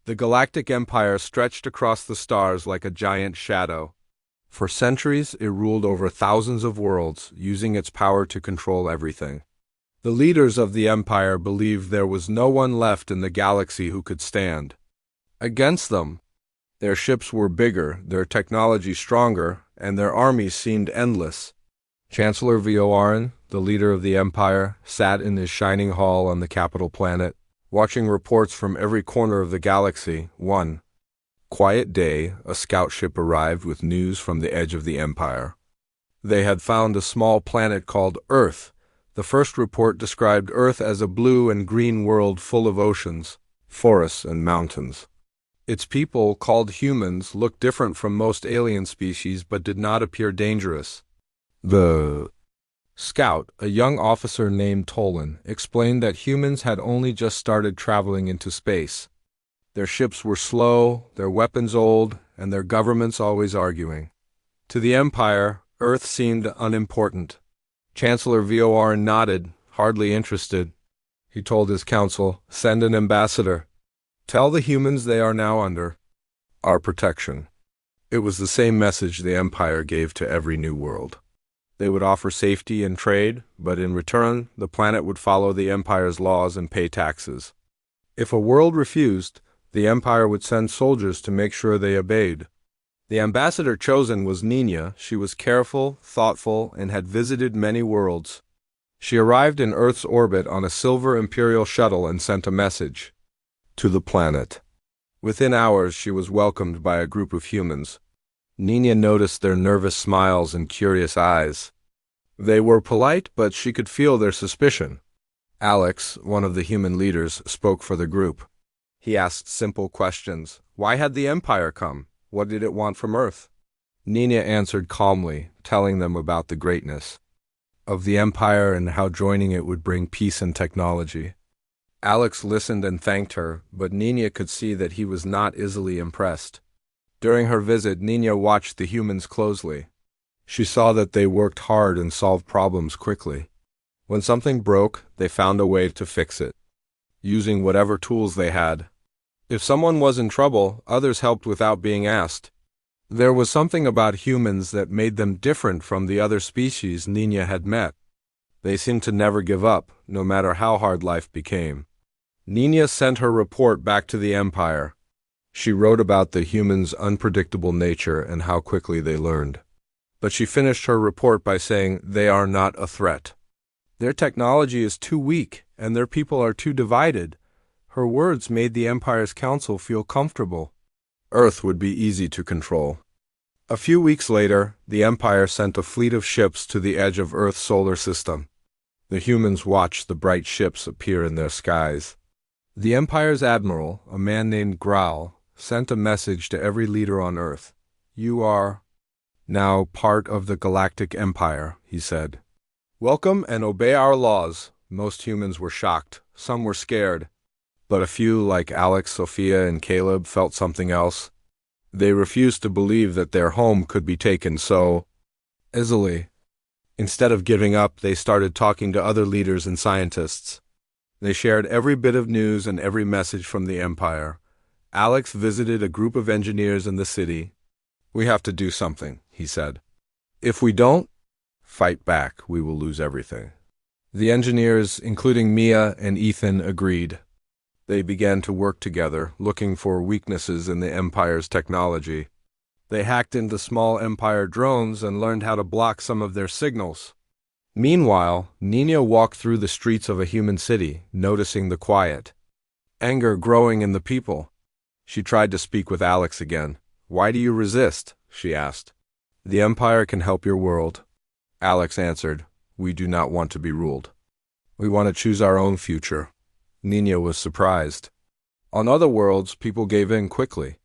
The Galactic Empire stretched across the stars like a giant shadow. For centuries, it ruled over thousands of worlds, using its power to control everything. The leaders of the Empire believed there was no one left in the galaxy who could stand against them. Their ships were bigger, their technology stronger, and their armies seemed endless. Chancellor Vorin, the leader of the Empire, sat in his shining hall on the capital planet, watching reports from every corner of the galaxy. One quiet day, a scout ship arrived with news from the edge of the Empire. They had found a small planet called Earth. The first report described Earth as a blue and green world full of oceans, forests, and mountains. Its people, called humans, looked different from most alien species but did not appear dangerous. The scout, a young officer named Tolan, explained that humans had only just started traveling into space. Their ships were slow, their weapons old, and their governments always arguing. To the Empire, Earth seemed unimportant. Chancellor Vorin nodded, hardly interested. He told his council, "Send an ambassador. Tell the humans they are now under our protection." It was the same message the Empire gave to every new world. They would offer safety and trade, but in return, the planet would follow the Empire's laws and pay taxes. If a world refused, the Empire would send soldiers to make sure they obeyed. The ambassador chosen was Nina. She was careful, thoughtful, and had visited many worlds. She arrived in Earth's orbit on a silver Imperial shuttle and sent a message to the planet. Within hours, she was welcomed by a group of humans. Nina noticed their nervous smiles and curious eyes. They were polite, but she could feel their suspicion. Alex, one of the human leaders, spoke for the group. He asked simple questions. Why had the Empire come? What did it want from Earth? Nina answered calmly, telling them about the greatness of the Empire and how joining it would bring peace and technology. Alex listened and thanked her, but Nina could see that he was not easily impressed. During her visit, Nina watched the humans closely. She saw that they worked hard and solved problems quickly. When something broke, they found a way to fix it, using whatever tools they had. If someone was in trouble, others helped without being asked. There was something about humans that made them different from the other species Nina had met. They seemed to never give up, no matter how hard life became. Nina sent her report back to the Empire. She wrote about the humans' unpredictable nature and how quickly they learned. But she finished her report by saying they are not a threat. Their technology is too weak, and their people are too divided. Her words made the Empire's council feel comfortable. Earth would be easy to control. A few weeks later, the Empire sent a fleet of ships to the edge of Earth's solar system. The humans watched the bright ships appear in their skies. The Empire's admiral, a man named Growl, sent a message to every leader on Earth. You are now part of the Galactic Empire, he said. Welcome and obey our laws. Most humans were shocked. Some were scared. But a few, like Alex, Sophia, and Caleb, felt something else. They refused to believe that their home could be taken so easily. Instead of giving up, they started talking to other leaders and scientists. They shared every bit of news and every message from the Empire. Alex visited a group of engineers in the city. We have to do something, he said. If we don't fight back, we will lose everything. The engineers, including Mia and Ethan, agreed. They began to work together, looking for weaknesses in the Empire's technology. They hacked into small Empire drones and learned how to block some of their signals. Meanwhile, Nina walked through the streets of a human city, noticing the quiet anger growing in the people. She tried to speak with Alex again. Why do you resist? She asked. The Empire can help your world. Alex answered, We do not want to be ruled. We want to choose our own future. Nina was surprised. On other worlds, people gave in quickly.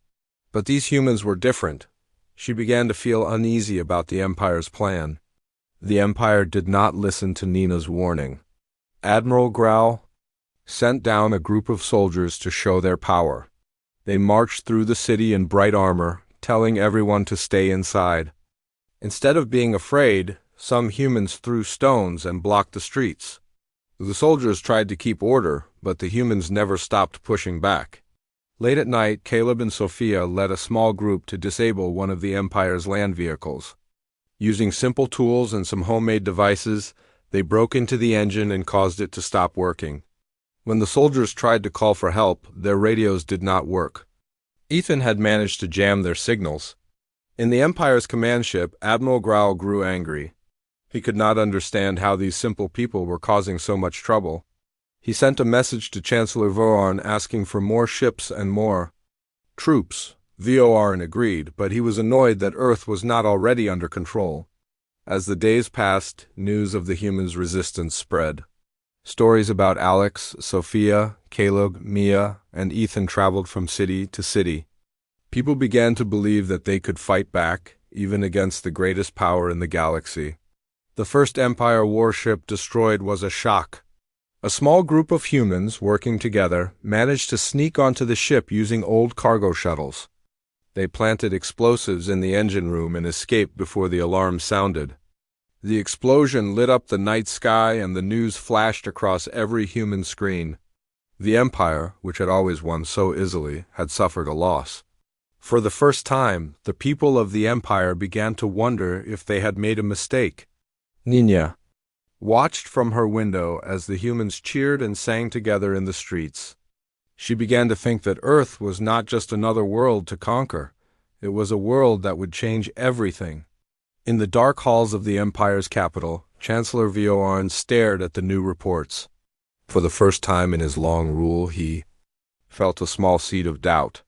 But these humans were different. She began to feel uneasy about the Empire's plan. The Empire did not listen to Nina's warning. Admiral Growl sent down a group of soldiers to show their power. They marched through the city in bright armor, telling everyone to stay inside. Instead of being afraid, some humans threw stones and blocked the streets. The soldiers tried to keep order, but the humans never stopped pushing back. Late at night, Caleb and Sophia led a small group to disable one of the Empire's land vehicles. Using simple tools and some homemade devices, they broke into the engine and caused it to stop working. When the soldiers tried to call for help, their radios did not work. Ethan had managed to jam their signals. In the Empire's command ship, Admiral Growl grew angry. He could not understand how these simple people were causing so much trouble. He sent a message to Chancellor Vorn asking for more ships and more troops. Vorn agreed, but he was annoyed that Earth was not already under control. As the days passed, news of the humans' resistance spread. Stories about Alex, Sophia, Caleb, Mia, and Ethan traveled from city to city. People began to believe that they could fight back, even against the greatest power in the galaxy. The first Empire warship destroyed was a shock. A small group of humans, working together, managed to sneak onto the ship using old cargo shuttles. They planted explosives in the engine room and escaped before the alarm sounded. The explosion lit up the night sky and the news flashed across every human screen. The Empire, which had always won so easily, had suffered a loss. For the first time, the people of the Empire began to wonder if they had made a mistake. Nina watched from her window as the humans cheered and sang together in the streets. She began to think that Earth was not just another world to conquer. It was a world that would change everything. In the dark halls of the Empire's capital, Chancellor Vorn stared at the new reports. For the first time in his long rule, he felt a small seed of doubt.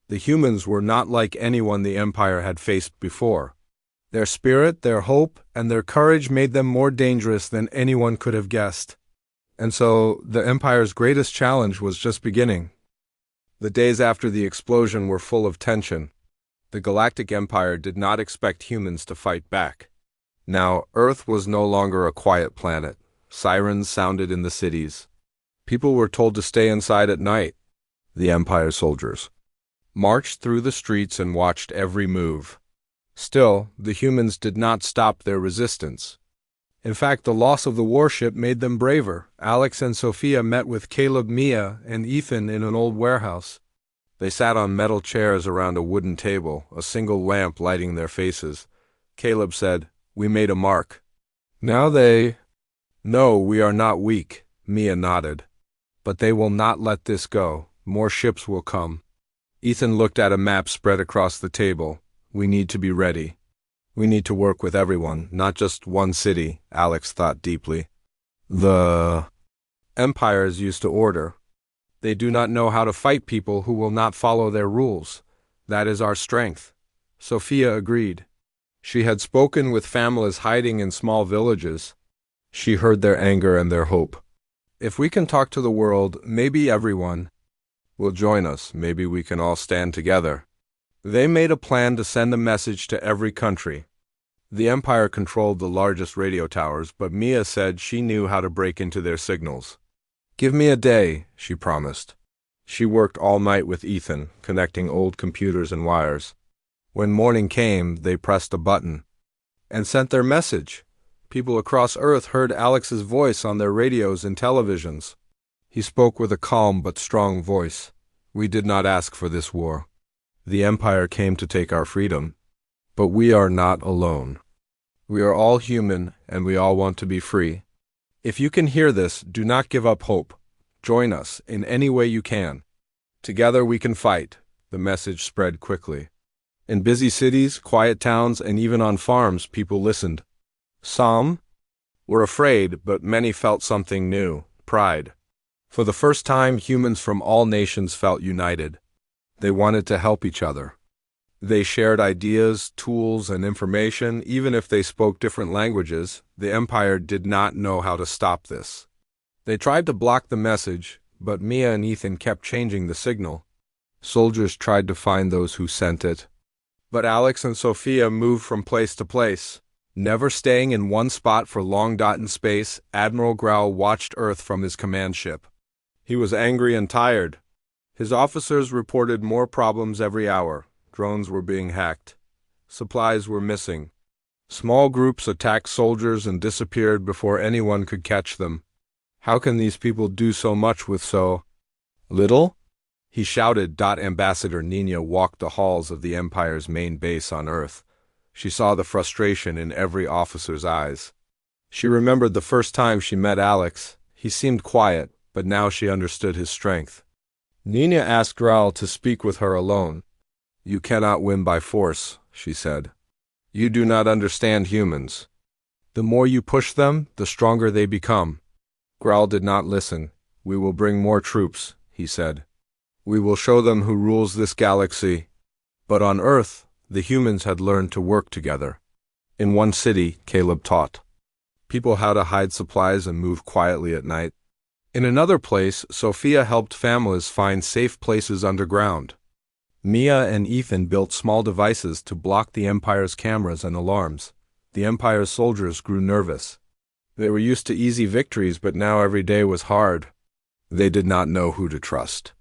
The humans were not like anyone the Empire had faced before. Their spirit, their hope, and their courage made them more dangerous than anyone could have guessed. And so, the Empire's greatest challenge was just beginning. The days after the explosion were full of tension. The Galactic Empire did not expect humans to fight back. Now, Earth was no longer a quiet planet. Sirens sounded in the cities. People were told to stay inside at night. The Empire soldiers marched through the streets and watched every move. Still, the humans did not stop their resistance. In fact, the loss of the warship made them braver. Alex and Sophia met with Caleb, Mia, and Ethan in an old warehouse. They sat on metal chairs around a wooden table, a single lamp lighting their faces. Caleb said, "We made a mark." Now they— "No, we are not weak," Mia nodded. "But they will not let this go. More ships will come." Ethan looked at a map spread across the table. "We need to be ready. We need to work with everyone, not just one city," Alex thought deeply. The Empire is used to order. They do not know how to fight people who will not follow their rules. That is our strength. Sophia agreed. She had spoken with families hiding in small villages. She heard their anger and their hope. If we can talk to the world, maybe everyone will join us. Maybe we can all stand together. They made a plan to send a message to every country. The Empire controlled the largest radio towers, but Mia said she knew how to break into their signals. "Give me a day," she promised. She worked all night with Ethan, connecting old computers and wires. When morning came, they pressed a button and sent their message. People across Earth heard Alex's voice on their radios and televisions. He spoke with a calm but strong voice. "We did not ask for this war. The Empire came to take our freedom. But we are not alone. We are all human, and we all want to be free. If you can hear this, do not give up hope. Join us in any way you can. Together we can fight." The message spread quickly. In busy cities, quiet towns, and even on farms, people listened. Some were afraid, but many felt something new— pride. For the first time, humans from all nations felt united. They wanted to help each other. They shared ideas, tools, and information, even if they spoke different languages. The Empire did not know how to stop this. They tried to block the message, but Mia and Ethan kept changing the signal. Soldiers tried to find those who sent it. But Alex and Sophia moved from place to place, never staying in one spot for long. In space, Admiral Growl watched Earth from his command ship. He was angry and tired. His officers reported more problems every hour. Drones were being hacked. Supplies were missing. Small groups attacked soldiers and disappeared before anyone could catch them. How can these people do so much with so little? he shouted. Ambassador Nina walked the halls of the Empire's main base on Earth. She saw the frustration in every officer's eyes. She remembered the first time she met Alex. He seemed quiet, but now she understood his strength. Nina asked Growl to speak with her alone. "You cannot win by force," she said. "You do not understand humans. The more you push them, the stronger they become." Growl did not listen. "We will bring more troops," he said. "We will show them who rules this galaxy." But on Earth, the humans had learned to work together. In one city, Caleb taught people how to hide supplies and move quietly at night. In another place, Sophia helped families find safe places underground. Mia and Ethan built small devices to block the Empire's cameras and alarms. The Empire's soldiers grew nervous. They were used to easy victories, but now every day was hard. They did not know who to trust.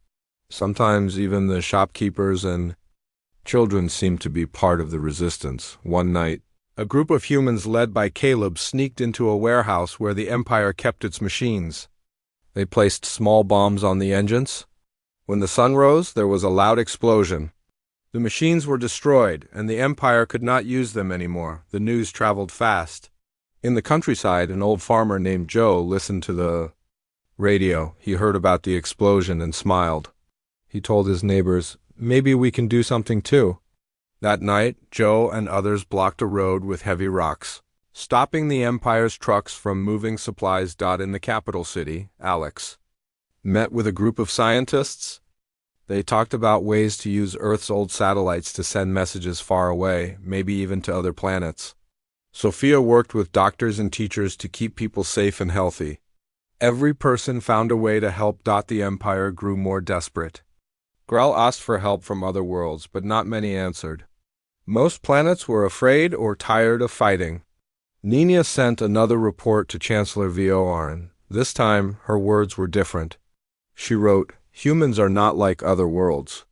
Sometimes even the shopkeepers and children seemed to be part of the resistance. One night, a group of humans led by Caleb sneaked into a warehouse where the Empire kept its machines. They placed small bombs on the engines. When the sun rose, there was a loud explosion. The machines were destroyed, and the Empire could not use them anymore. The news traveled fast. In the countryside, an old farmer named Joe listened to the radio. He heard about the explosion and smiled. He told his neighbors, "Maybe we can do something too." That night, Joe and others blocked a road with heavy rocks, stopping the Empire's trucks from moving supplies. In the capital city, Alex met with a group of scientists. They talked about ways to use Earth's old satellites to send messages far away, maybe even to other planets. Sophia worked with doctors and teachers to keep people safe and healthy. Every person found a way to help. The Empire grew more desperate. Growl asked for help from other worlds, but not many answered. Most planets were afraid or tired of fighting. Nina sent another report to Chancellor Vorin. This time, her words were different. She wrote, "Humans are not like other worlds.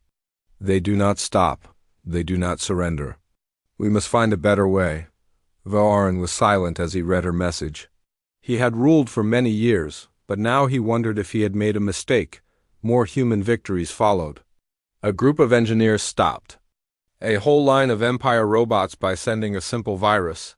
They do not stop. They do not surrender. We must find a better way." Vorin was silent as he read her message. He had ruled for many years, but now he wondered if he had made a mistake. More human victories followed. A group of engineers stopped a whole line of Empire robots by sending a simple virus.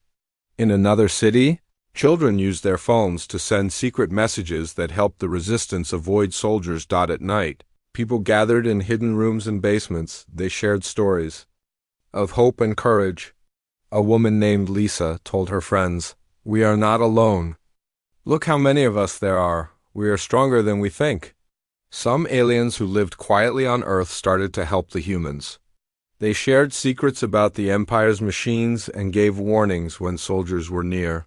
In another city, children used their phones to send secret messages that helped the resistance avoid soldiers. At night, people gathered in hidden rooms and basements. They shared stories of hope and courage. A woman named Lisa told her friends, "We are not alone. Look how many of us there are. We are stronger than we think." Some aliens who lived quietly on Earth started to help the humans. They shared secrets about the Empire's machines and gave warnings when soldiers were near.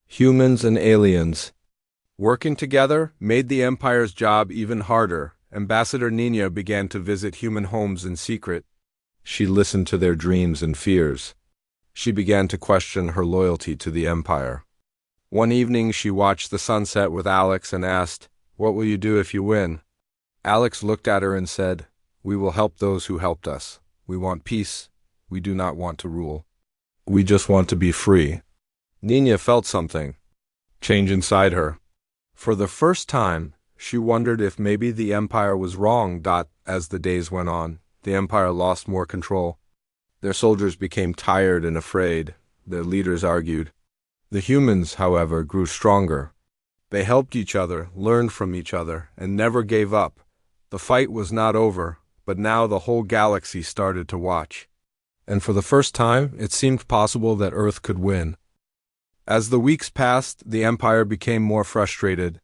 Humans and aliens working together made the Empire's job even harder. Ambassador Nina began to visit human homes in secret. She listened to their dreams and fears. She began to question her loyalty to the Empire. One evening, she watched the sunset with Alex and asked, "What will you do if you win?" Alex looked at her and said, "We will help those who helped us. We want peace. We do not want to rule. We just want to be free." Nina felt something change inside her. For the first time, she wondered if maybe the Empire was wrong. As the days went on, the Empire lost more control. Their soldiers became tired and afraid. Their leaders argued. The humans, however, grew stronger. They helped each other, learned from each other, and never gave up. The fight was not over, but now the whole galaxy started to watch. And for the first time, it seemed possible that Earth could win. As the weeks passed, the Empire became more frustrated.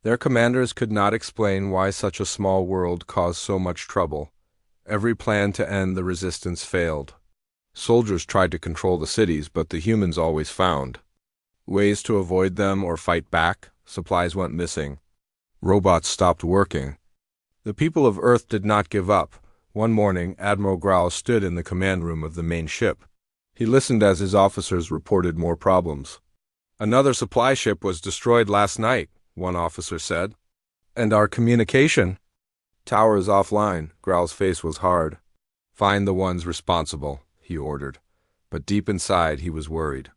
Their commanders could not explain why such a small world caused so much trouble. Every plan to end the resistance failed. Soldiers tried to control the cities, but the humans always found ways to avoid them or fight back. Supplies went missing. Robots stopped working. The people of Earth did not give up. One morning, Admiral Growl stood in the command room of the main ship. He listened as his officers reported more problems. "Another supply ship was destroyed last night," one officer said. "And our communication tower is offline." Growl's face was hard. "Find the ones responsible," he ordered. But deep inside, he was worried.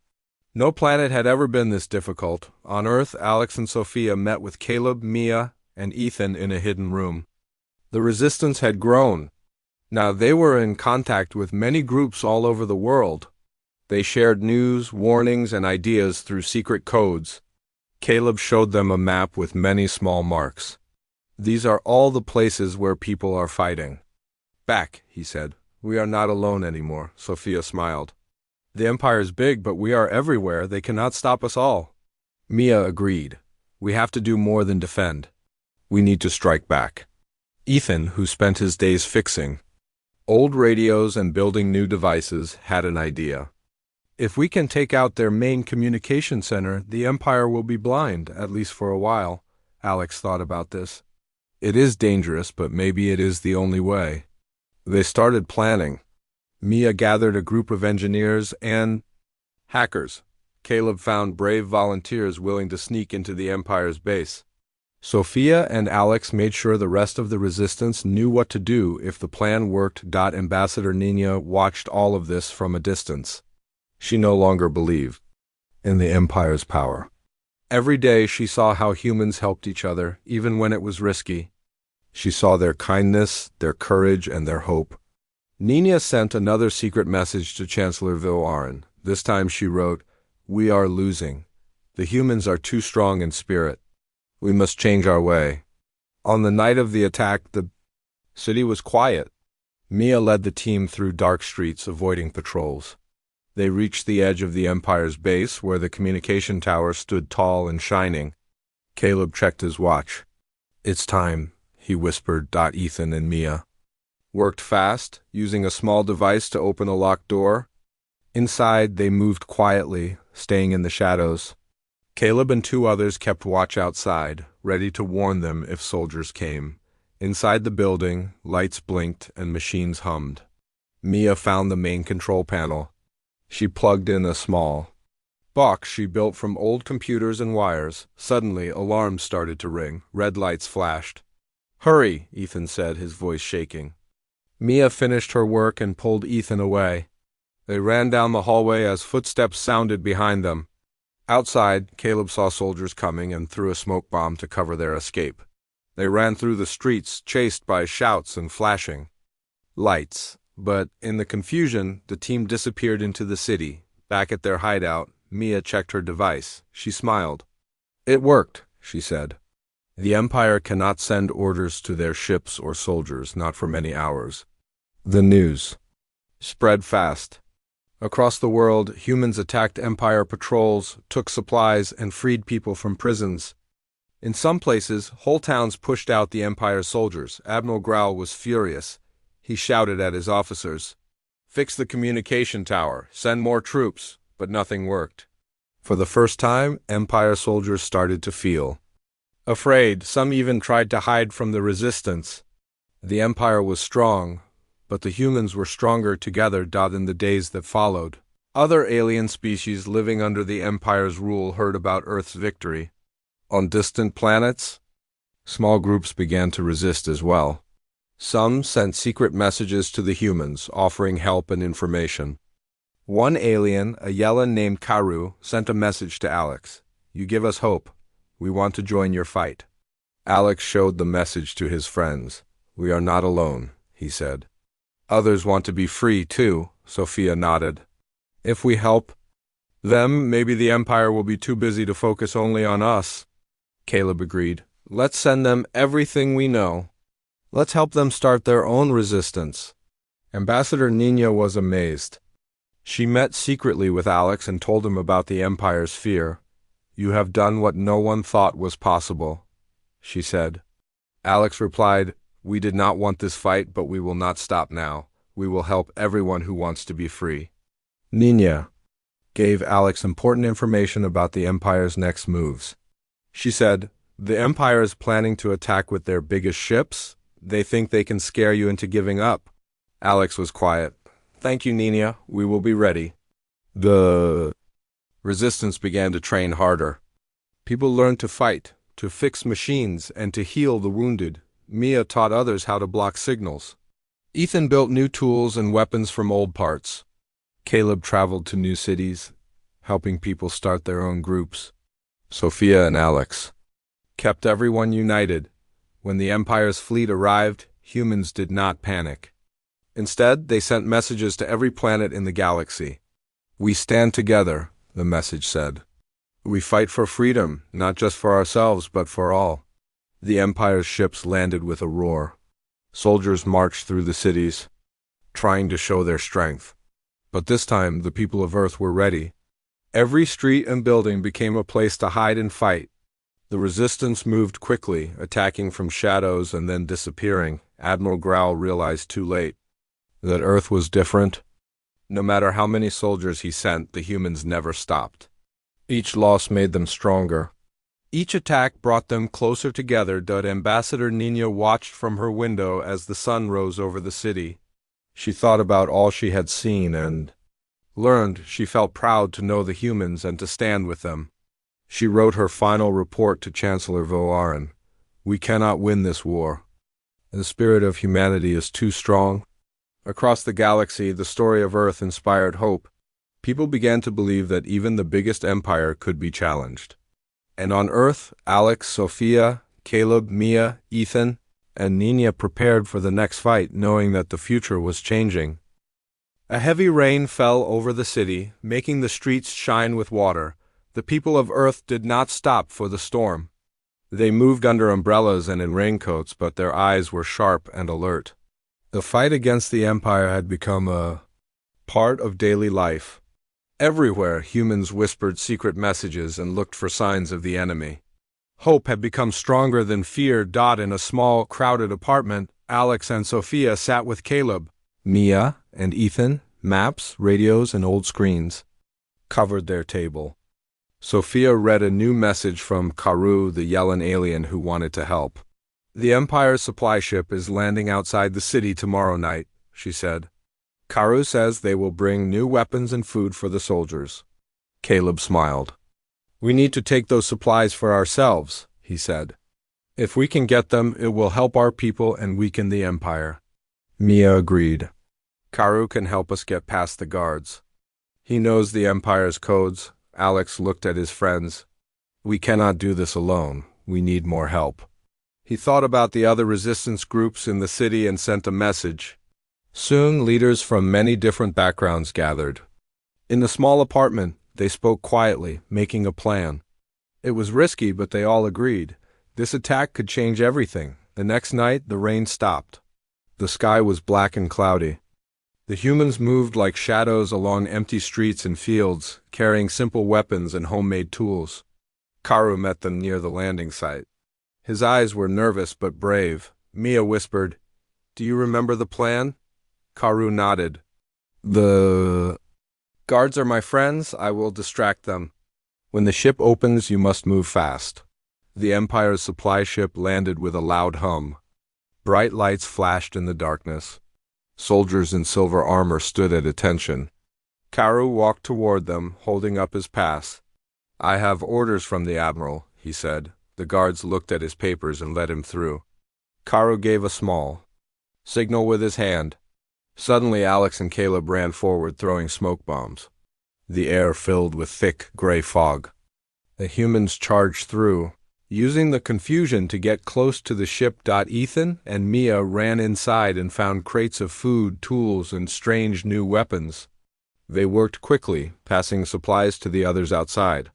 No planet had ever been this difficult. On Earth, Alex and Sophia met with Caleb, Mia, and Ethan in a hidden room. The resistance had grown. Now they were in contact with many groups all over the world. They shared news, warnings, and ideas through secret codes. Caleb showed them a map with many small marks. These are all the places where people are fighting. Back, he said. We are not alone anymore, Sophia smiled. The Empire is big, but we are everywhere. They cannot stop us all. Mia agreed. We have to do more than defend. We need to strike back. Ethan, who spent his days fixing old radios and building new devices, had an idea. If we can take out their main communication center, the Empire will be blind, at least for a while. Alex thought about this. It is dangerous, but maybe it is the only way. They started planning. Mia gathered a group of engineers and hackers. Caleb found brave volunteers willing to sneak into the Empire's base. Sophia and Alex made sure the rest of the resistance knew what to do if the plan worked. Ambassador Nina watched all of this from a distance. She no longer believed in the Empire's power. Every day she saw how humans helped each other, even when it was risky. She saw their kindness, their courage, and their hope. Nina sent another secret message to Chancellor Vilaren. This time she wrote, "We are losing. The humans are too strong in spirit. We must change our way." On the night of the attack, the city was quiet. Mia led the team through dark streets, avoiding patrols. They reached the edge of the Empire's base, where the communication tower stood tall and shining. Caleb checked his watch. "It's time," he whispered. Ethan and Mia worked fast, using a small device to open a locked door. Inside, they moved quietly, staying in the shadows. Caleb and two others kept watch outside, ready to warn them if soldiers came. Inside the building, lights blinked and machines hummed. Mia found the main control panel. She plugged in a small box she built from old computers and wires. Suddenly, alarms started to ring. Red lights flashed. "Hurry," Ethan said, his voice shaking. Mia finished her work and pulled Ethan away. They ran down the hallway as footsteps sounded behind them. Outside, Caleb saw soldiers coming and threw a smoke bomb to cover their escape. They ran through the streets, chased by shouts and flashing lights. But in the confusion, the team disappeared into the city. Back at their hideout, Mia checked her device. She smiled. "It worked," she said. "The Empire cannot send orders to their ships or soldiers, not for many hours." The news spread fast. Across the world, humans attacked Empire patrols, took supplies, and freed people from prisons. In some places, whole towns pushed out the Empire's soldiers. Admiral Growl was furious. He shouted at his officers, "Fix the communication tower, send more troops," but nothing worked. For the first time, Empire soldiers started to feel afraid. Some even tried to hide from the resistance. The Empire was strong, but the humans were stronger together. In the days that followed, other alien species living under the Empire's rule heard about Earth's victory. On distant planets, small groups began to resist as well. Some sent secret messages to the humans, offering help and information. One alien, a Yellen named Karu, sent a message to Alex. "You give us hope. We want to join your fight." Alex showed the message to his friends. "We are not alone," he said. "Others want to be free, too," Sophia nodded. "If we help them, maybe the Empire will be too busy to focus only on us." Caleb agreed. "Let's send them everything we know. Let's help them start their own resistance." Ambassador Nina was amazed. She met secretly with Alex and told him about the Empire's fear. "You have done what no one thought was possible," she said. Alex replied, "We did not want this fight, but we will not stop now. We will help everyone who wants to be free." Nina gave Alex important information about the Empire's next moves. She said, "The Empire is planning to attack with their biggest ships. They think they can scare you into giving up." Alex was quiet. "Thank you, Nina. We will be ready." The resistance began to train harder. People learned to fight, to fix machines, and to heal the wounded. Mia taught others how to block signals. Ethan built new tools and weapons from old parts. Caleb traveled to new cities, helping people start their own groups. Sophia and Alex kept everyone united. When the Empire's fleet arrived, humans did not panic. Instead, they sent messages to every planet in the galaxy. "We stand together," the message said. "We fight for freedom, not just for ourselves, but for all." The Empire's ships landed with a roar. Soldiers marched through the cities, trying to show their strength. But this time, the people of Earth were ready. Every street and building became a place to hide and fight. The resistance moved quickly, attacking from shadows and then disappearing. Admiral Growl realized too late that Earth was different. No matter how many soldiers he sent, the humans never stopped. Each loss made them stronger. Each attack brought them closer together. Ambassador Nina watched from her window as the sun rose over the city. She thought about all she had seen and learned. She felt proud to know the humans and to stand with them. She wrote her final report to Chancellor Voaren. "We cannot win this war. The spirit of humanity is too strong." Across the galaxy, the story of Earth inspired hope. People began to believe that even the biggest empire could be challenged. And on Earth, Alex, Sophia, Caleb, Mia, Ethan, and Nina prepared for the next fight, knowing that the future was changing. A heavy rain fell over the city, making the streets shine with water. The people of Earth did not stop for the storm. They moved under umbrellas and in raincoats, but their eyes were sharp and alert. The fight against the Empire had become a part of daily life. Everywhere, humans whispered secret messages and looked for signs of the enemy. Hope had become stronger than fear. In a small, crowded apartment, Alex and Sophia sat with Caleb. Mia and Ethan, maps, radios, and old screens covered their table. Sophia read a new message from Karu, the Yellen alien who wanted to help. "The Empire's supply ship is landing outside the city tomorrow night," she said. "Karu says they will bring new weapons and food for the soldiers." Caleb smiled. "We need to take those supplies for ourselves," he said. "If we can get them, it will help our people and weaken the Empire." Mia agreed. "Karu can help us get past the guards. He knows the Empire's codes." Alex looked at his friends. "We cannot do this alone. We need more help." He thought about the other resistance groups in the city and sent a message. Soon, leaders from many different backgrounds gathered. In the small apartment, they spoke quietly, making a plan. It was risky, but they all agreed. This attack could change everything. The next night, the rain stopped. The sky was black and cloudy. The humans moved like shadows along empty streets and fields, carrying simple weapons and homemade tools. Karu met them near the landing site. His eyes were nervous but brave. Mia whispered, "Do you remember the plan?" Karu nodded. "The guards are my friends. I will distract them. When the ship opens, you must move fast." The Empire's supply ship landed with a loud hum. Bright lights flashed in the darkness. Soldiers in silver armor stood at attention. Karu walked toward them, holding up his pass. "I have orders from the Admiral," he said. The guards looked at his papers and let him through. Karu gave a small signal with his hand. Suddenly, Alex and Caleb ran forward, throwing smoke bombs. The air filled with thick, gray fog. The humans charged through, using the confusion to get close to the ship. Ethan and Mia ran inside and found crates of food, tools, and strange new weapons. They worked quickly, passing supplies to the others outside.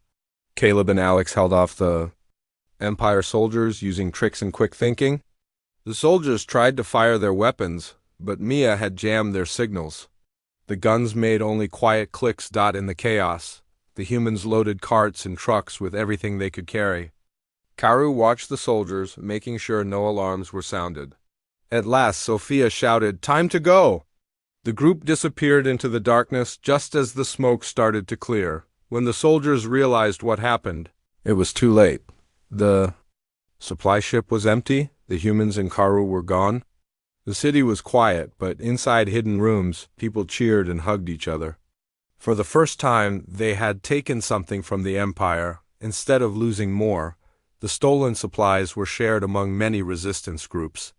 Caleb and Alex held off the Empire soldiers using tricks and quick thinking. The soldiers tried to fire their weapons, but Mia had jammed their signals. The guns made only quiet clicks. In the chaos, the humans loaded carts and trucks with everything they could carry. Karu watched the soldiers, making sure no alarms were sounded. At last, Sophia shouted, "Time to go!" The group disappeared into the darkness just as the smoke started to clear. When the soldiers realized what happened, it was too late. The supply ship was empty. The humans and Karu were gone. The city was quiet, but inside hidden rooms, people cheered and hugged each other. For the first time, they had taken something from the Empire. Instead of losing more, the stolen supplies were shared among many resistance groups.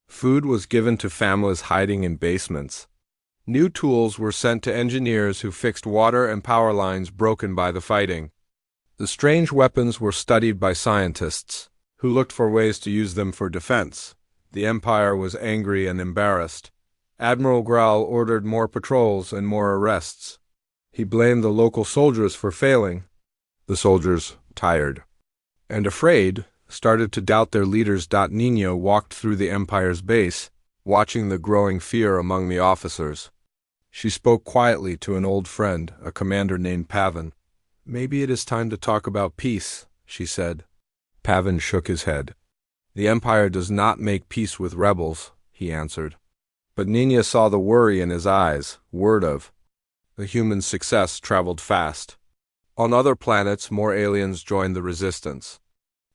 Food was given to families hiding in basements. New tools were sent to engineers who fixed water and power lines broken by the fighting. The strange weapons were studied by scientists, who looked for ways to use them for defense. The Empire was angry and embarrassed. Admiral Growl ordered more patrols and more arrests. He blamed the local soldiers for failing. The soldiers, tired and afraid, started to doubt their leaders. Nina walked through the Empire's base, watching the growing fear among the officers. She spoke quietly to an old friend, a commander named Pavan. "Maybe it is time to talk about peace," she said. Pavan shook his head. "The Empire does not make peace with rebels," he answered. But Nina saw the worry in his eyes. Word of the human success traveled fast. On other planets, more aliens joined the resistance.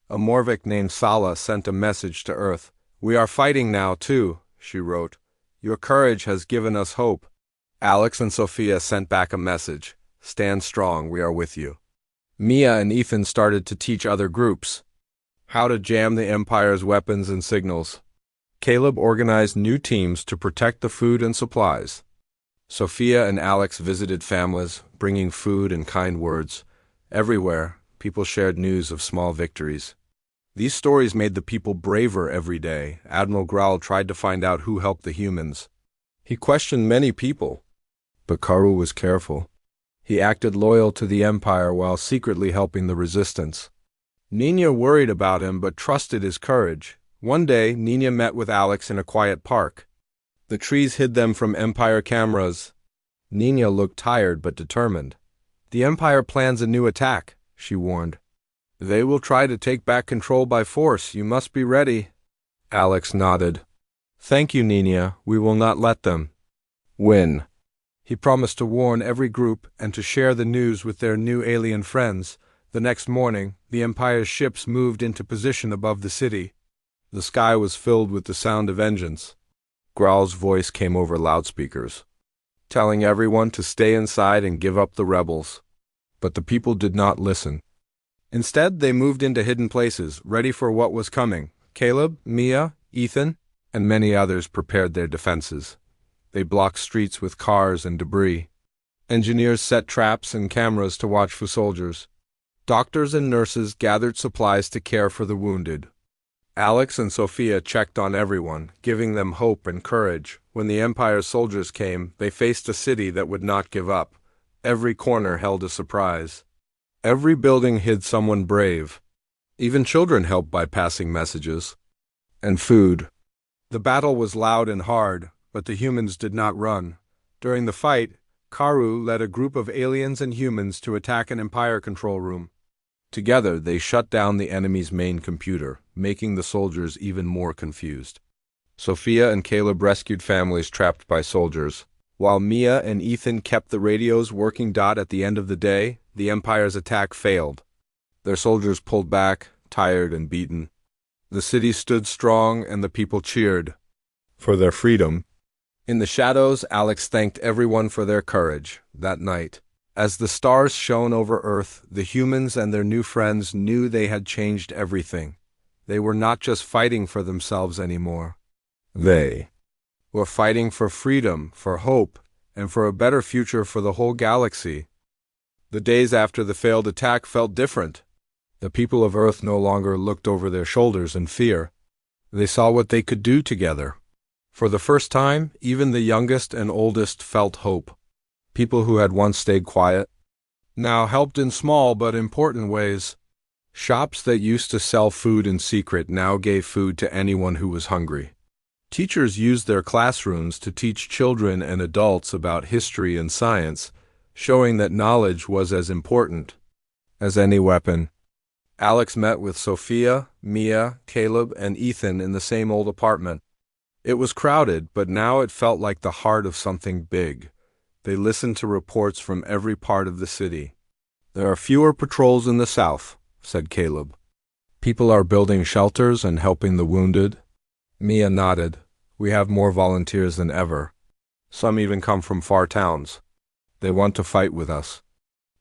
A Morvic named Sala sent a message to Earth. "We are fighting now, too," she wrote. "Your courage has given us hope." Alex and Sophia sent back a message. "Stand strong, we are with you." Mia and Ethan started to teach other groups how to jam the Empire's weapons and signals. Caleb organized new teams to protect the food and supplies. Sophia and Alex visited families, bringing food and kind words. Everywhere, people shared news of small victories. These stories made the people braver every day. Admiral Growl tried to find out who helped the humans. He questioned many people, but Karu was careful. He acted loyal to the Empire while secretly helping the resistance. Nina worried about him but trusted his courage. One day, Nina met with Alex in a quiet park. The trees hid them from Empire cameras. Nina looked tired but determined. "The Empire plans a new attack," she warned. "They will try to take back control by force. You must be ready." Alex nodded. "Thank you, Nina. We will not let them win." He promised to warn every group and to share the news with their new alien friends. The next morning, the Empire's ships moved into position above the city. The sky was filled with the sound of engines. Growl's voice came over loudspeakers, telling everyone to stay inside and give up the rebels. But the people did not listen. Instead, they moved into hidden places, ready for what was coming. Caleb, Mia, Ethan, and many others prepared their defenses. They blocked streets with cars and debris. Engineers set traps and cameras to watch for soldiers. Doctors and nurses gathered supplies to care for the wounded. Alex and Sophia checked on everyone, giving them hope and courage. When the Empire's soldiers came, they faced a city that would not give up. Every corner held a surprise. Every building hid someone brave. Even children helped by passing messages and food. The battle was loud and hard, but the humans did not run. During the fight, Karu led a group of aliens and humans to attack an Empire control room. Together, they shut down the enemy's main computer, making the soldiers even more confused. Sophia and Caleb rescued families trapped by soldiers, while Mia and Ethan kept the radios working. At the end of the day, the Empire's attack failed. Their soldiers pulled back, tired and beaten. The city stood strong and the people cheered for their freedom. In the shadows, Alex thanked everyone for their courage. That night, as the stars shone over Earth, the humans and their new friends knew they had changed everything. They were not just fighting for themselves anymore. They were fighting for freedom, for hope, and for a better future for the whole galaxy. The days after the failed attack felt different. The people of Earth no longer looked over their shoulders in fear. They saw what they could do together. For the first time, even the youngest and oldest felt hope. People who had once stayed quiet now helped in small but important ways. Shops that used to sell food in secret now gave food to anyone who was hungry. Teachers used their classrooms to teach children and adults about history and science, showing that knowledge was as important as any weapon. Alex met with Sophia, Mia, Caleb, and Ethan in the same old apartment. It was crowded, but now it felt like the heart of something big. They listened to reports from every part of the city. "There are fewer patrols in the south," said Caleb. "People are building shelters and helping the wounded." Mia nodded. "We have more volunteers than ever. Some even come from far towns. They want to fight with us."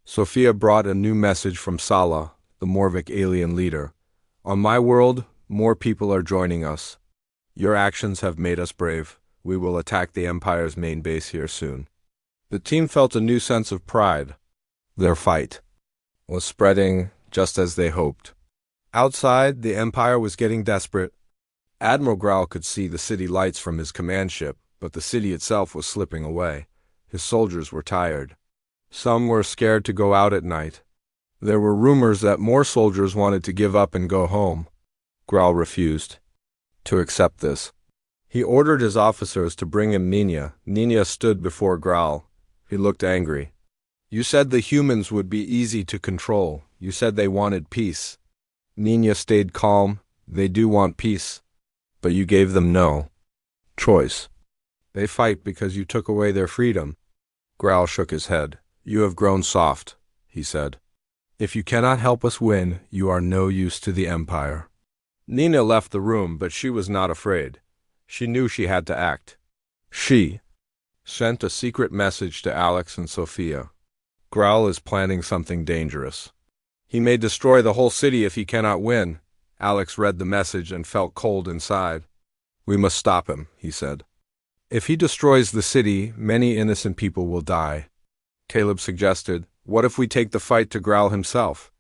Sophia brought a new message from Sala, the Morvic alien leader. "On my world, more people are joining us. Your actions have made us brave. We will attack the Empire's main base here soon." The team felt a new sense of pride. Their fight was spreading just as they hoped. Outside, the Empire was getting desperate. Admiral Growl could see the city lights from his command ship, but the city itself was slipping away. His soldiers were tired. Some were scared to go out at night. There were rumors that more soldiers wanted to give up and go home. Growl refused to accept this. He ordered his officers to bring him Nina. Nina stood before Growl. He looked angry. You said the humans would be easy to control. You said they wanted peace. Nina stayed calm. They do want peace. But you gave them no choice. They fight because you took away their freedom. Growl shook his head. You have grown soft, he said. If you cannot help us win, you are no use to the Empire. Nina left the room, but she was not afraid. She knew she had to act. She sent a secret message to Alex and Sophia. Growl is planning something dangerous. He may destroy the whole city if he cannot win. Alex read the message and felt cold inside. We must stop him, he said. If he destroys the city, many innocent people will die. Caleb suggested, what if we take the fight to Growl himself?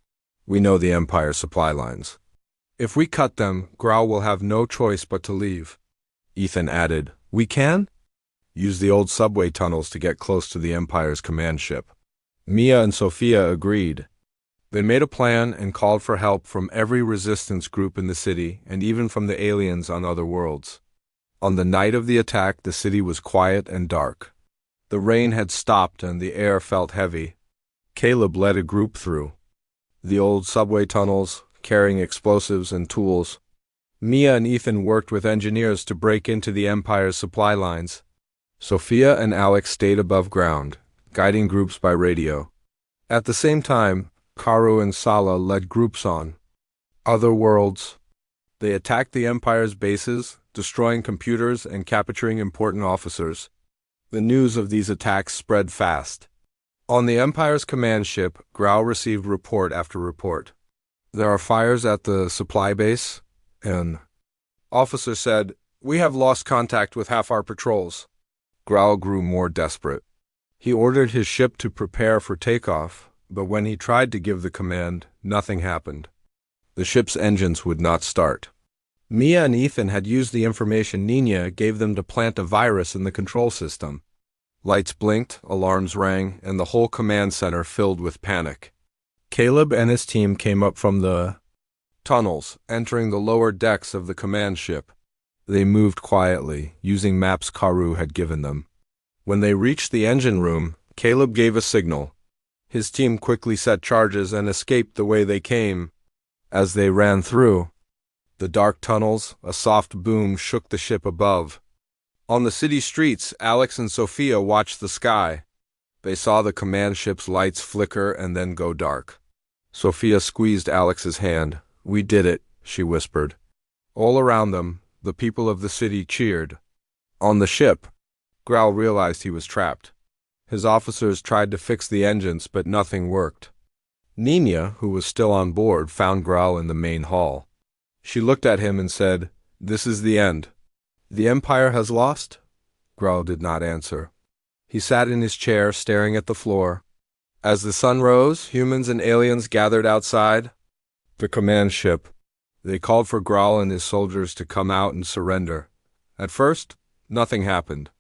We know the Empire's supply lines. If we cut them, Growl will have no choice but to leave. Ethan added, we can? Use the old subway tunnels to get close to the Empire's command ship. Mia and Sophia agreed. They made a plan and called for help from every resistance group in the city and even from the aliens on other worlds. On the night of the attack, the city was quiet and dark. The rain had stopped and the air felt heavy. Caleb led a group through the old subway tunnels, carrying explosives and tools. Mia and Ethan worked with engineers to break into the Empire's supply lines. Sophia and Alex stayed above ground, guiding groups by radio. At the same time, Karu and Sala led groups on other worlds. They attacked the Empire's bases, destroying computers and capturing important officers. The news of these attacks spread fast. On the Empire's command ship, Growl received report after report. There are fires at the supply base. An officer said, we have lost contact with half our patrols. Growl grew more desperate. He ordered his ship to prepare for takeoff, but when he tried to give the command, nothing happened. The ship's engines would not start. Mia and Ethan had used the information Nina gave them to plant a virus in the control system. Lights blinked, alarms rang, and the whole command center filled with panic. Caleb and his team came up from the tunnels, entering the lower decks of the command ship. They moved quietly, using maps Karu had given them. When they reached the engine room, Caleb gave a signal. His team quickly set charges and escaped the way they came. As they ran through the dark tunnels, a soft boom shook the ship above. On the city streets, Alex and Sophia watched the sky. They saw the command ship's lights flicker and then go dark. Sophia squeezed Alex's hand. We did it, she whispered. All around them, the people of the city cheered. On the ship, Growl realized he was trapped. His officers tried to fix the engines, but nothing worked. Nina, who was still on board, found Growl in the main hall. She looked at him and said, This is the end. The Empire has lost? Growl did not answer. He sat in his chair, staring at the floor. As the sun rose, humans and aliens gathered outside the command ship. They called for Growl and his soldiers to come out and surrender. At first, nothing happened.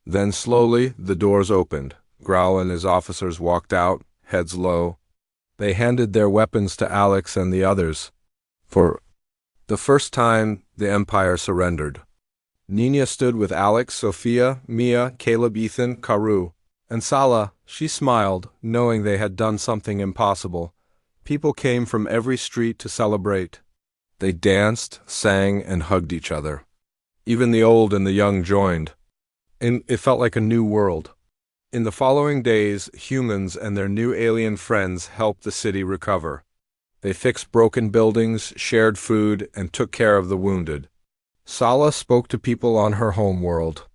Then slowly, the doors opened. Growl and his officers walked out, heads low. They handed their weapons to Alex and the others. For the first time, the Empire surrendered. Nina stood with Alex, Sophia, Mia, Caleb, Ethan, Karu, and Sala. She smiled, knowing they had done something impossible. People came from every street to celebrate. They danced, sang, and hugged each other. Even the old and the young joined. And it felt like a new world. In the following days, humans and their new alien friends helped the city recover. They fixed broken buildings, shared food, and took care of the wounded. Sala spoke to people on her home world.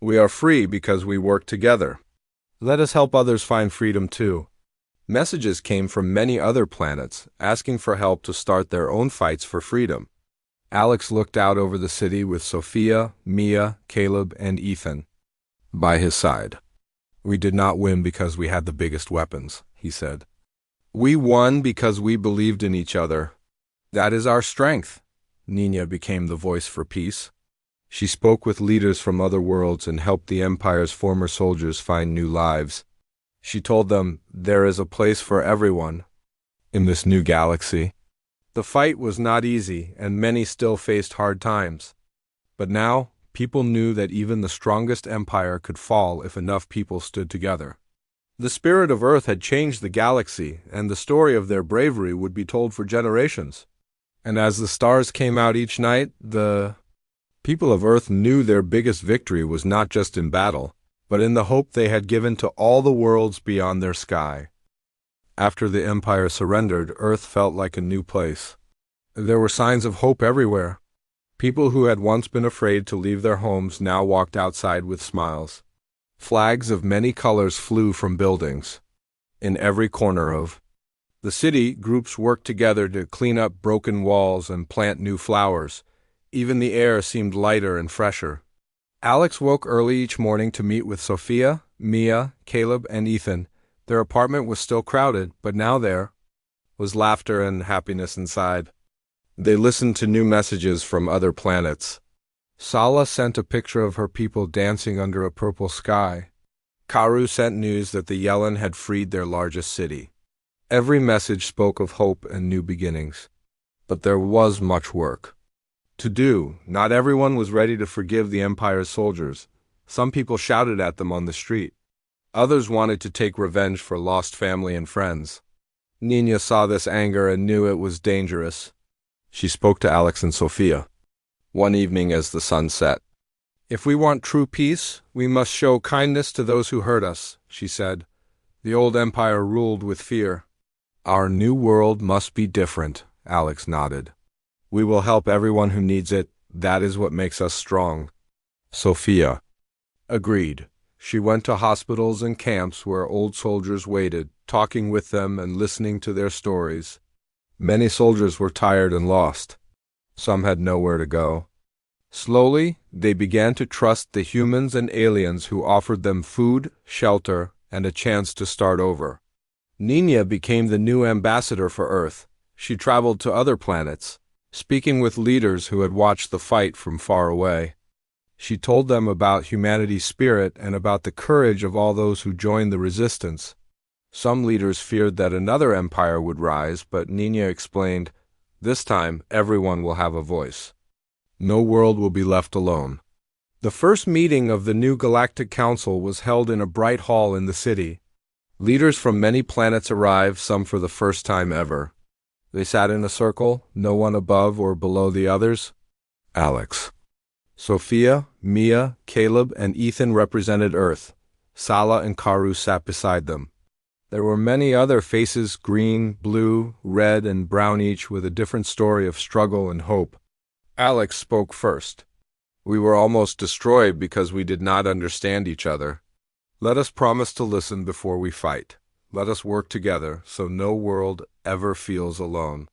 We are free because we work together. Let us help others find freedom too. Messages came from many other planets, asking for help to start their own fights for freedom. Alex looked out over the city with Sophia, Mia, Caleb, and Ethan by his side. We did not win because we had the biggest weapons, he said. We won because we believed in each other. That is our strength. Nina became the voice for peace. She spoke with leaders from other worlds and helped the Empire's former soldiers find new lives. She told them there is a place for everyone in this new galaxy. The fight was not easy, and many still faced hard times. But now, people knew that even the strongest empire could fall if enough people stood together. The spirit of Earth had changed the galaxy, and the story of their bravery would be told for generations. And as the stars came out each night, the people of Earth knew their biggest victory was not just in battle, but in the hope they had given to all the worlds beyond their sky. After the Empire surrendered, Earth felt like a new place. There were signs of hope everywhere. People who had once been afraid to leave their homes now walked outside with smiles. Flags of many colors flew from buildings. In every corner of the city, groups worked together to clean up broken walls and plant new flowers. Even the air seemed lighter and fresher. Alex woke early each morning to meet with Sophia, Mia, Caleb, and Ethan. Their apartment was still crowded, but now there was laughter and happiness inside. They listened to new messages from other planets. Sala sent a picture of her people dancing under a purple sky. Karu sent news that the Yellen had freed their largest city. Every message spoke of hope and new beginnings. But there was much work to do. Not everyone was ready to forgive the Empire's soldiers. Some people shouted at them on the street. Others wanted to take revenge for lost family and friends. Nina saw this anger and knew it was dangerous. She spoke to Alex and Sophia one evening as the sun set. "If we want true peace, we must show kindness to those who hurt us," she said. "The old empire ruled with fear." "Our new world must be different," Alex nodded. "We will help everyone who needs it. That is what makes us strong." Sophia agreed. She went to hospitals and camps where old soldiers waited, talking with them and listening to their stories. Many soldiers were tired and lost. Some had nowhere to go. Slowly, they began to trust the humans and aliens who offered them food, shelter, and a chance to start over. Nina became the new ambassador for Earth. She traveled to other planets, speaking with leaders who had watched the fight from far away. She told them about humanity's spirit and about the courage of all those who joined the resistance. Some leaders feared that another empire would rise, but Nina explained, "This time, everyone will have a voice. No world will be left alone." The first meeting of the new Galactic Council was held in a bright hall in the city. Leaders from many planets arrived, some for the first time ever. They sat in a circle, no one above or below the others. Alex, Sophia, Mia, Caleb, and Ethan represented Earth. Sala and Karu sat beside them. There were many other faces, green, blue, red, and brown, each with a different story of struggle and hope. Alex spoke first. "We were almost destroyed because we did not understand each other. Let us promise to listen before we fight. Let us work together so no world ever feels alone."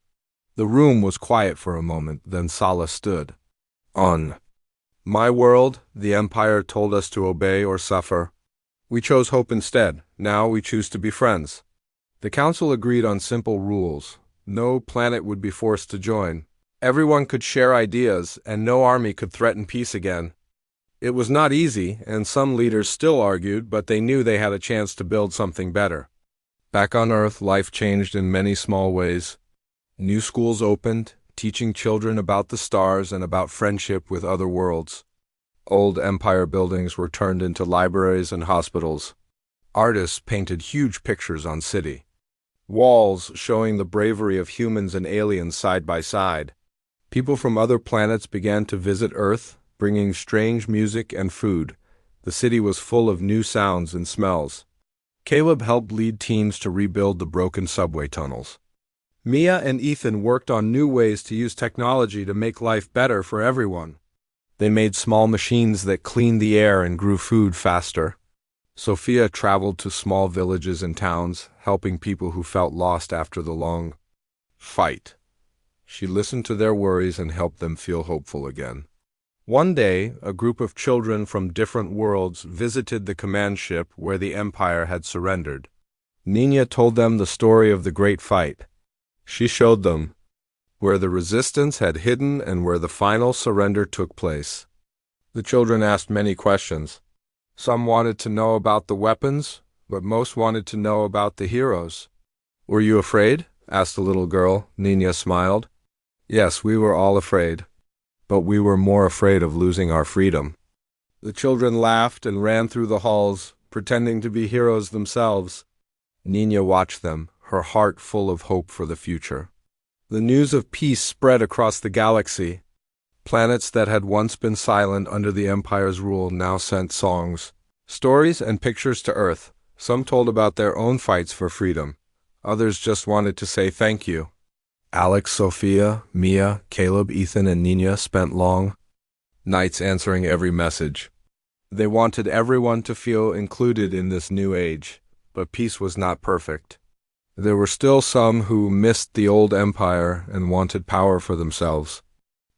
The room was quiet for a moment, then Sala stood. "On my world, the Empire told us to obey or suffer. We chose hope instead. Now we choose to be friends." The council agreed on simple rules. No planet would be forced to join. Everyone could share ideas, and no army could threaten peace again. It was not easy, and some leaders still argued, but they knew they had a chance to build something better. Back on Earth, life changed in many small ways. New schools opened, teaching children about the stars and about friendship with other worlds. Old Empire buildings were turned into libraries and hospitals. Artists painted huge pictures on city walls showing the bravery of humans and aliens side by side. People from other planets began to visit Earth, bringing strange music and food. The city was full of new sounds and smells. Caleb helped lead teams to rebuild the broken subway tunnels. Mia and Ethan worked on new ways to use technology to make life better for everyone. They made small machines that cleaned the air and grew food faster. Sophia traveled to small villages and towns, helping people who felt lost after the long fight. She listened to their worries and helped them feel hopeful again. One day, a group of children from different worlds visited the command ship where the Empire had surrendered. Nina told them the story of the great fight. She showed them where the resistance had hidden and where the final surrender took place. The children asked many questions. Some wanted to know about the weapons, but most wanted to know about the heroes. "Were you afraid?" asked the little girl. Nina smiled. "Yes, we were all afraid, but we were more afraid of losing our freedom." The children laughed and ran through the halls, pretending to be heroes themselves. Nina watched them, her heart full of hope for the future. The news of peace spread across the galaxy. Planets that had once been silent under the Empire's rule now sent songs, stories, and pictures to Earth. Some told about their own fights for freedom. Others just wanted to say thank you. Alex, Sophia, Mia, Caleb, Ethan, and Nina spent long nights answering every message. They wanted everyone to feel included in this new age, but peace was not perfect. There were still some who missed the old empire and wanted power for themselves.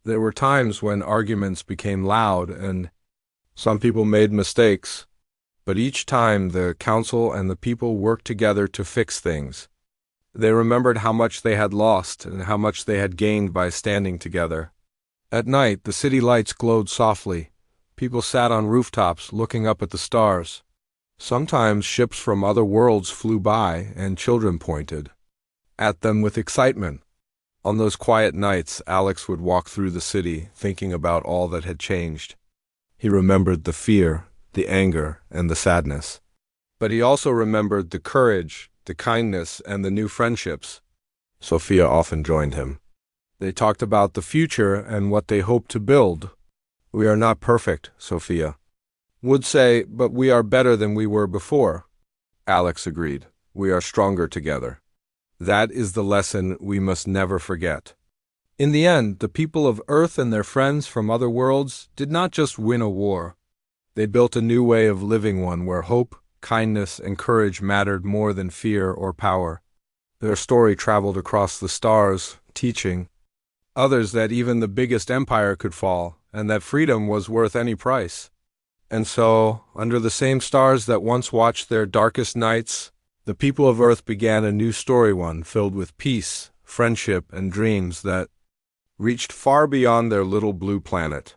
There were times when arguments became loud and some people made mistakes, but each time the council and the people worked together to fix things. They remembered how much they had lost and how much they had gained by standing together. At night, the city lights glowed softly. People sat on rooftops looking up at the stars. Sometimes ships from other worlds flew by and children pointed at them with excitement. On those quiet nights, Alex would walk through the city thinking about all that had changed. He remembered the fear, the anger, and the sadness. But he also remembered the courage, the kindness, and the new friendships. Sophia often joined him. They talked about the future and what they hoped to build. "We are not perfect," Sophia would say, "but we are better than we were before." Alex agreed. "We are stronger together." That is the lesson we must never forget. In the end, the people of Earth and their friends from other worlds did not just win a war. They built a new way of living, one where hope, kindness, and courage mattered more than fear or power. Their story traveled across the stars, teaching others that even the biggest empire could fall, and that freedom was worth any price. And so, under the same stars that once watched their darkest nights, the people of Earth began a new story, one filled with peace, friendship, and dreams that reached far beyond their little blue planet.